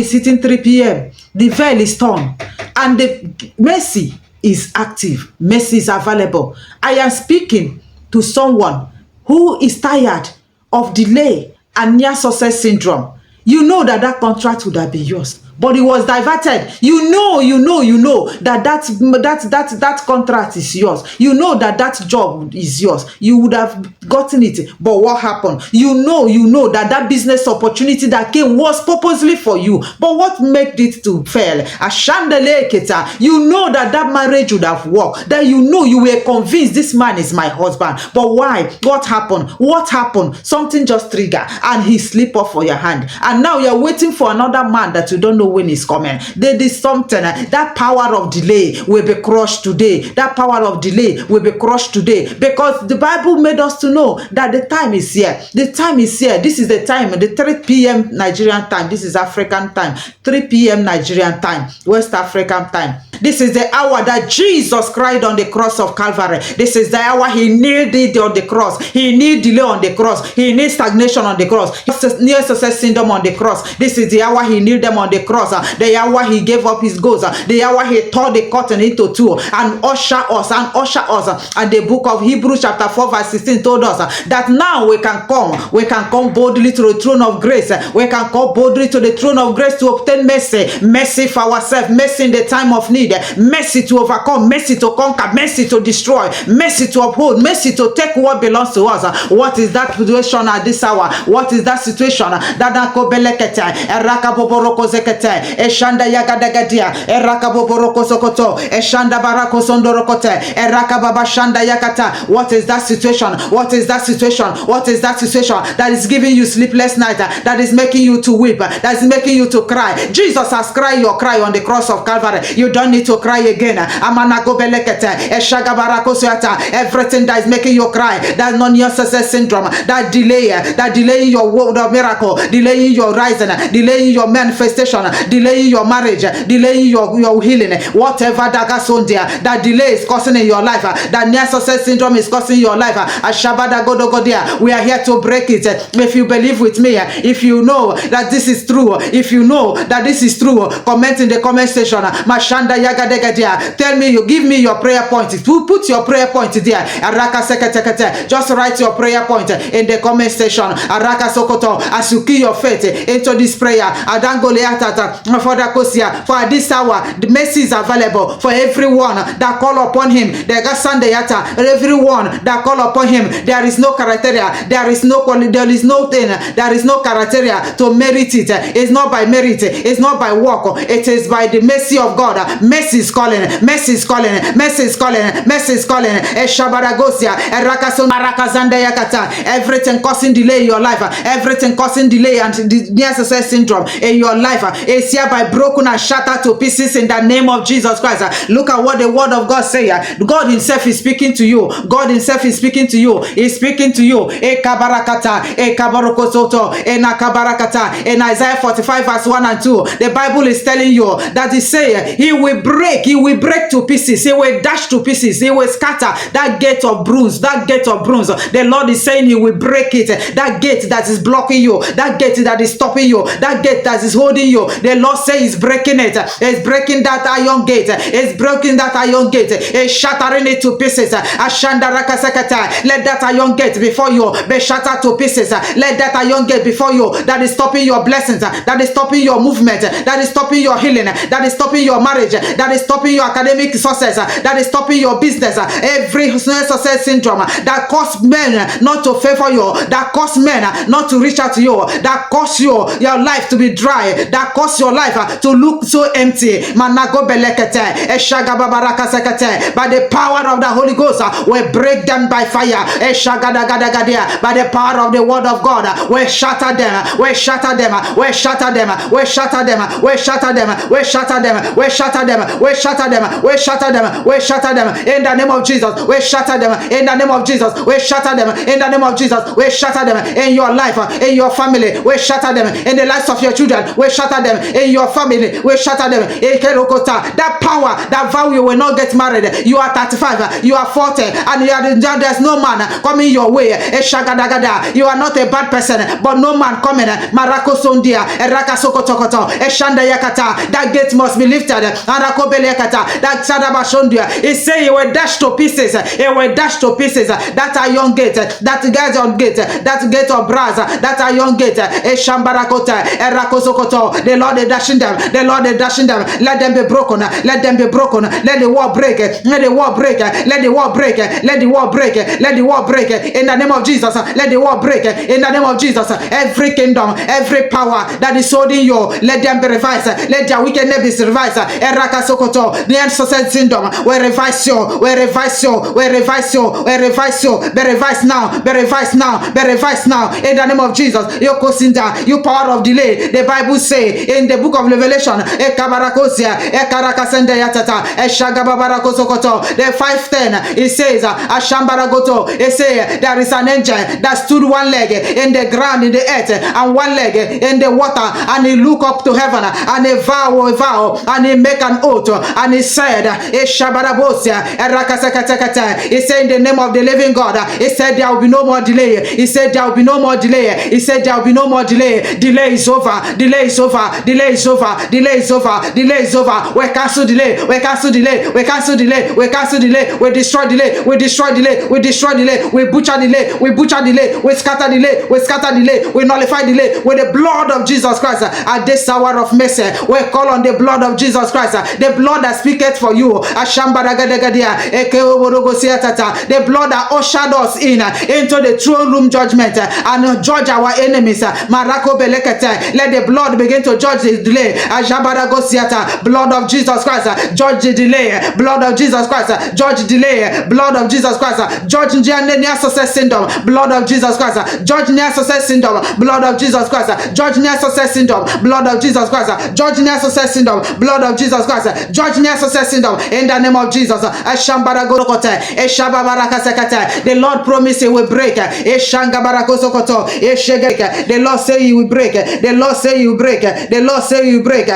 It's hitting 3 p.m. The veil is torn, and the mercy is active. Mercy is available. I am speaking to someone who is tired of delay and near success syndrome. You know that that contract would have been yours, but it was diverted. You know that contract is yours. You know that job is yours. You would have gotten it, but what happened? You know that business opportunity that came was purposely for you, but what made it to fail? You know that marriage would have worked. That you were convinced this man is my husband, but why? What happened? Something just triggered, and he slip off for your hand, and now you're waiting for another man that you don't know when he's coming. There is something. That power of delay will be crushed today. That power of delay will be crushed today, because the Bible made us to know that the time is here. The time is here. This is the time, the 3 p.m. Nigerian time. This is African time. 3 p.m. Nigerian time, West African time. This is the hour that Jesus cried on the cross of Calvary. This is the hour he needed on the cross. He needed delay on the cross. He needs stagnation on the cross. Near success syndrome on the cross. This is the hour he needed them on the cross. The hour he gave up his ghost. The hour he tore the curtain into two and usher us. And the book of Hebrews chapter 4 verse 16 told us that now we can come boldly to the throne of grace. We can come boldly to the throne of grace to obtain mercy for ourselves, mercy in the time of need, mercy to overcome, mercy to conquer, mercy to destroy, mercy to uphold, mercy to take what belongs to us. What is that situation at this hour? What is that situation? Eshanda yagadagadia, Erakaboboroko Sokoto, Eshanda Barako Sondorokote, Erakababa Shanda Yakata. What is that situation? What is that situation? What is that situation that is giving you sleepless night, that is making you to weep, that is making you to cry? Jesus has cried your cry on the cross of Calvary. You don't need to cry again. Everything that is making you cry, that non-success syndrome, that delay your word of miracle, delaying your rising, delaying your manifestation, delaying your marriage, delaying your healing, whatever that goes on there, that delay is causing in your life, that near success syndrome is causing your life. We are here to break it. If you believe with me, if you know that this is true, if you know that this is true, comment in the comment section. Tell me, you give me your prayer point. Put your prayer point there. Just write your prayer point in the comment section. As you key your faith into this prayer, for this hour, the mercy is available for everyone that call upon him. Everyone that call upon him, there is no criteria, there is no criteria to merit it. It's not by merit, it's not by work, it is by the mercy of God. Mercy is calling, mercy is calling, mercy is calling, mercy is calling. Everything causing delay in your life, everything causing delay and near success syndrome in your life is hereby broken and shattered to pieces in the name of Jesus Christ. Look at what the word of God says. God himself is speaking to you. God himself is speaking to you. He's speaking to you. In Isaiah 45 verse 1 and 2, the Bible is telling you that he say he will break to pieces, he will dash to pieces, he will scatter that gate of bronze, The Lord is saying he will break it. That gate that is blocking you, that gate that is stopping you, that gate that is holding you, the Lord says he's breaking it. He's breaking that iron gate. He's breaking that iron gate. He's shattering it to pieces. Let that iron gate before you be shattered to pieces. Let that iron gate before you that is stopping your blessings, that is stopping your movement, that is stopping your healing, that is stopping your marriage, that is stopping your academic success, that is stopping your business. Every success syndrome that cause men not to favor you, that cause men not to reach out to you, that cause your life to be dry, that cause your life to look so empty. By the power of the Holy Ghost, we break them by fire. By the power of the word of God, we shatter them, we shatter them, we shatter them, we shatter them, we shatter them, we shatter them, we shatter them, them, we shatter them, we shatter them, we shatter them in the name of Jesus, we shatter them in the name of Jesus, we shatter them in the name of Jesus, we shatter them in your life, in your family, we shatter them in the lives of your children, we shatter them in your family, we shatter them in Kerokota. That power, that vow you will not get married, you are 35, you are 40, and there's no man coming your way. You are not a bad person, but no man coming. Marako Sondia, Rakasokotokoto, Eshanda Yakata, that gate must be lifted. Arakobelekata, that Sadabashondia, he say you will dash to pieces, you will dash to pieces. That iron gate, that gate on gate, that gate of brass, that iron gate, Eshambarakota, Erakosokoto, the Lord is dashing them, the Lord is dashing them, let them be broken, let them be broken, let the war break, let the war break, let the war break, let the war break, let the war break, in the name of Jesus, let the war break, in the name of Jesus, every kingdom, every power that is holding you, let them be revised, let their wickedness be revised, Erakasokoto, the ancestral syndrome, we revise you, we revise you, we revise you, we revise you, be revised now, be revised now, be revised now, in the name of Jesus, Yokosinda, you power of delay, the Bible say, in the book of Revelation, Ekabarakosia, Ekarakasende Yatata, Eshagabarakosokoto, the 5:10, it says, Ashambaragoto, it says, there is an angel that stood one leg in the ground, in the earth, and one leg in the water, and he looked up to heaven, and he vow, and he make an oath, and he said, Eshabarabosia, Erakasekata, he said, in the name of the living God, he said, there will be no more delay, he said, there will be no more delay, he said, there will be no more delay, delay is over, delay is over, delay is over, delay is over, delay is over, we cancel delay, we cancel delay, we cancel delay, we cancel delay, we destroy delay, we destroy delay, we destroy delay, we butcher delay, we butcher delay, we scatter delay, we scatter delay, we nullify delay with the blood of Jesus Christ. At this hour of mercy, we call on the blood of Jesus Christ, the blood that speaketh for you, the blood that ushered us into the throne room judgment and judge our enemies. Let the blood begin to judge the delay. Blood of Jesus Christ, judge the delay. Blood of Jesus Christ, judge delay. Blood of Jesus Christ, judge near success syndrome. Blood of Jesus Christ, judge near success syndrome. Blood of Jesus Christ, judge near success syndrome. Blood of Jesus Christ, judge near success syndrome. Blood of Jesus Christ, judge near success syndrome. In the name of Jesus, the Lord promised He will break. The Lord say He will break. The Lord say He will break. The Lord say He will break.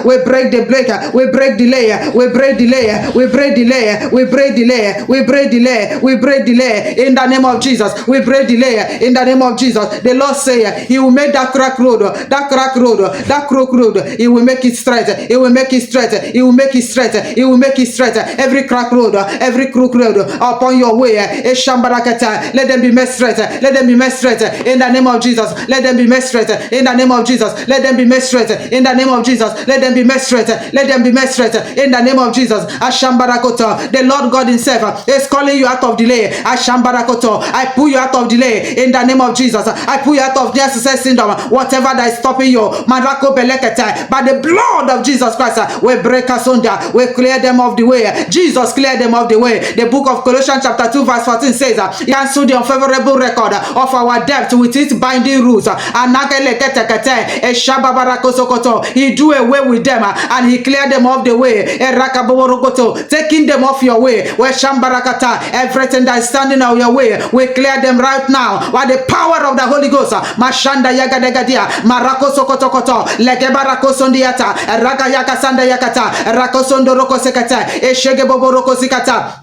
We break the breaker. We break delay. We break delay. We break delay. We break delay. We break delay. We break delay. In the name of Jesus, we break delay. In the name of Jesus, the Lord say He will make that crack road, that crack road, that crook road. He will make it straight. He will make it straight. He will make it straight. He will make it straight. Every crack road, every crook road upon your way, let them be made straight. Let them be made straight. In the name of Jesus, let them be made straight. In the name of Jesus, let them be made straight. In the name of Jesus, let them be made straight. Let them be made straight. In the name of Jesus, Ashambarakoto, the Lord God Himself is calling you out of delay. Ashambarakoto, I pull you out of delay. In the name of Jesus, I pull you out of near success syndrome. Whatever that is stopping you, Marako Belekete, by the blood of Jesus Christ, we break asunder. We clear them off the way. Jesus cleared them off the way. The book of Colossians chapter 2 verse 14 says, He cancelled the unfavorable record of our debt with its binding rules. He do away with them and He cleared them off the way. Taking them off your way. Everything that is standing on your way, we clear them right now by the power of the Holy Ghost. Mashanda Yagadegadia, Marako Sokotokoto, Legebarako Sondiata, Ragayaka Sanda Yakata, Rakosondo Roko Sekata, Eshegebo Roko Sikata.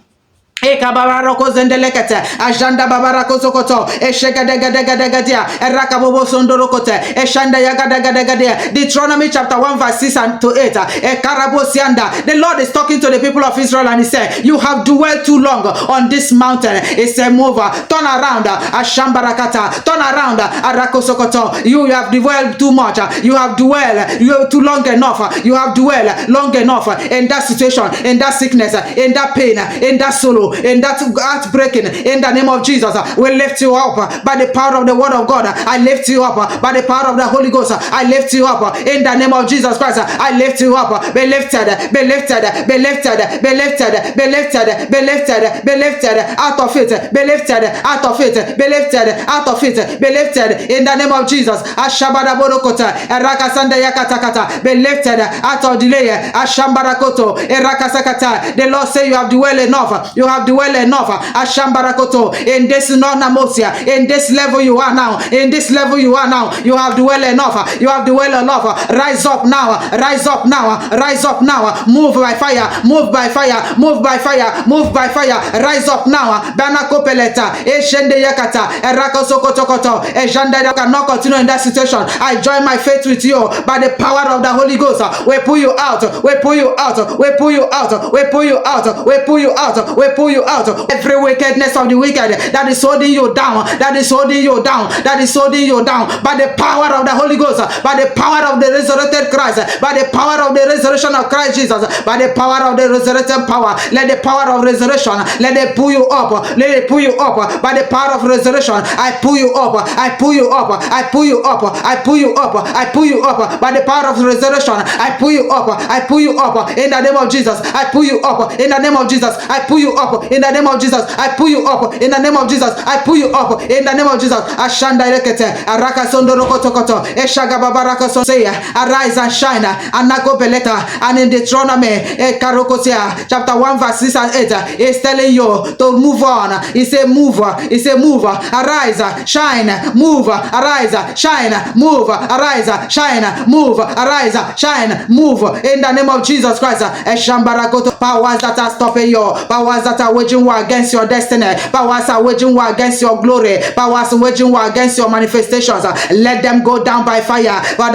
Ekabarako zendelekete, ajanda babarako zokoto, eshegadegadegadegadia, erakabobo sondorokote, eshanda yagadegadegadia. Deuteronomy chapter 1 verse 6 and to 8. Ekarabosianda. The Lord is talking to the people of Israel and He said, you have dwelled too long on this mountain. He said, move, turn around, ashambarakata, turn around, arakosokoto. You have dwelled too much. You have dwelled too long enough. You have dwelled long enough in that situation, in that sickness, in that pain, in that sorrow. in that heartbreaking, in the name of Jesus. We lift you up by the power of the word of God. I lift you up by the power of the Holy Ghost. I lift you up in the name of Jesus Christ. I lift you up. Be lifted, be lifted, be lifted, be lifted, be lifted, be lifted, be lifted out of it, be lifted out of it, be lifted out of it, be lifted in the name of Jesus. Ashabara borokota, erakasanda yakatakata, be lifted out of delay. Ashambarakoto, erakasakata. The Lord say you have dwell enough. You have dwell enough. Ashambarakoto, in this non-amosia, in this level you are now, in this level you are now, you have dwell enough. You have dwell enough. Rise up now, rise up now, rise up now. Move by fire, move by fire, move by fire, move by fire. Rise up now. Banako peleta, eshende yakata, erakosokotokoto, ejanda. Cannot continue in that situation. I join my faith with you by the power of the Holy Ghost. We pull you out, we pull you out, we pull you out, we pull you out, we pull you out, we pull you out. Every wickedness of the wicked that is holding you down, that is holding you down, that is holding you down by the power of the Holy Ghost, by the power of the resurrected Christ, by the power of the resurrection of Christ Jesus, by the power of the resurrected power. Let the power of resurrection, let it pull you up, let it pull you up by the power of resurrection. I pull you up, I pull you up, I pull you up, I pull you up, I pull you up by the power of resurrection. I pull you up, I pull you up in the name of Jesus. I pull you up in the name of Jesus. I pull you up in the name of Jesus. I pull you up in the name of Jesus. I pull you up in the name of Jesus. Ashanda rekete, araka sondo rokotokoto, eshaga babaraka soseya, arise and shine, anako beleta, and in Deuteronomy, Karokosia, chapter 1, verse 6 and 8, is telling you to move on. He said, move, he said, move, arise, shine, move, arise, shine, move, arise, shine, move, arise, shine, move, in the name of Jesus Christ. Eshambarakoto, powers that are stopping you, powers that are waging war against your destiny, powers are waging war against your glory, powers waging war against your manifestations, let them go down by fire. For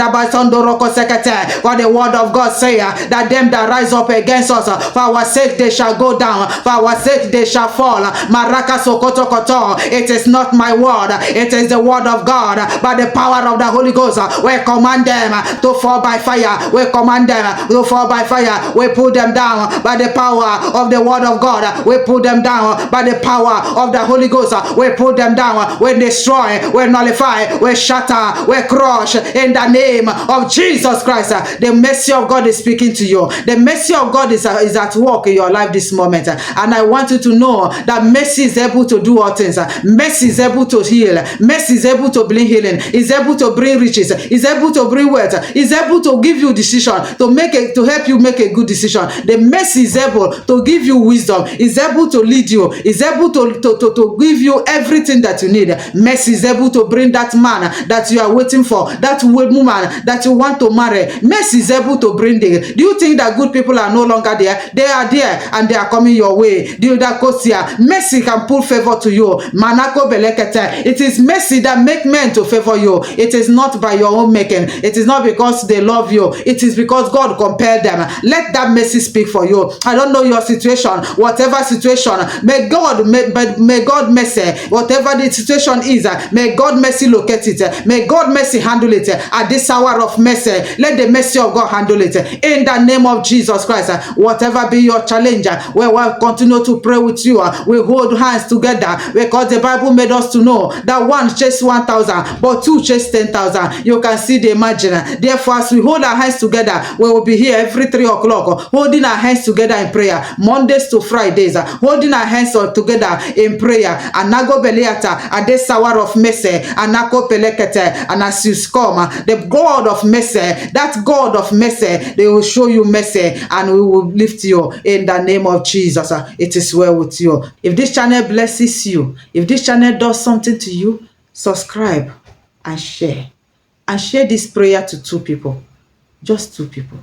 the word of God say that them that rise up against us, for our sake they shall go down, for our sake they shall fall. Maraka sokoto koto. It is not my word, it is the word of God. By the power of the Holy Ghost, we command them to fall by fire. We command them to fall by fire. We put them down by the power of the word of God. We put them down by the power of the Holy Ghost. We put them down. We destroy, we nullify, we shatter, we crush in the name of Jesus Christ. The mercy of God is speaking to you. The mercy of God is at work in your life this moment. And I want you to know that mercy is able to do all things. Mercy is able to heal. Mercy is able to bring healing. Is able to bring riches. Is able to bring wealth. Is able to give you decision to help you make a good decision. The mercy is able to give you wisdom. Is able to lead you. Is able to give you everything that you need. Mercy is able to bring that man that you are waiting for, that woman that you want to marry. Mercy is able to bring it. Do you think that good people are no longer there? They are there and they are coming your way. Do you that mercy can pull favor to you? Manako belekete. It is mercy that make men to favor you. It is not by your own making. It is not because they love you. It is because God compelled them. Let that mercy speak for you. I don't know your situation, whatever situation. May God mercy, whatever the situation is, may God mercy locate it. May God mercy handle it. At this hour of mercy, let the mercy of God handle it. In the name of Jesus Christ, whatever be your challenge, we will continue to pray with you. We hold hands together because the Bible made us to know that one chase 1,000, but two chase 10,000. You can see the margin. Therefore, as we hold our hands together, we will be here every 3 o'clock, holding our hands together in prayer, Mondays to Fridays, holding our hands together in prayer. And nago beliata at this hour of mercy, and nako pelekete, and as you come, the God of mercy, that God of mercy, they will show you mercy, and we will lift you in the name of Jesus. It is well with you. If this channel blesses you, if this channel does something to you, subscribe and share. And share this prayer to 2 people. Just 2 people.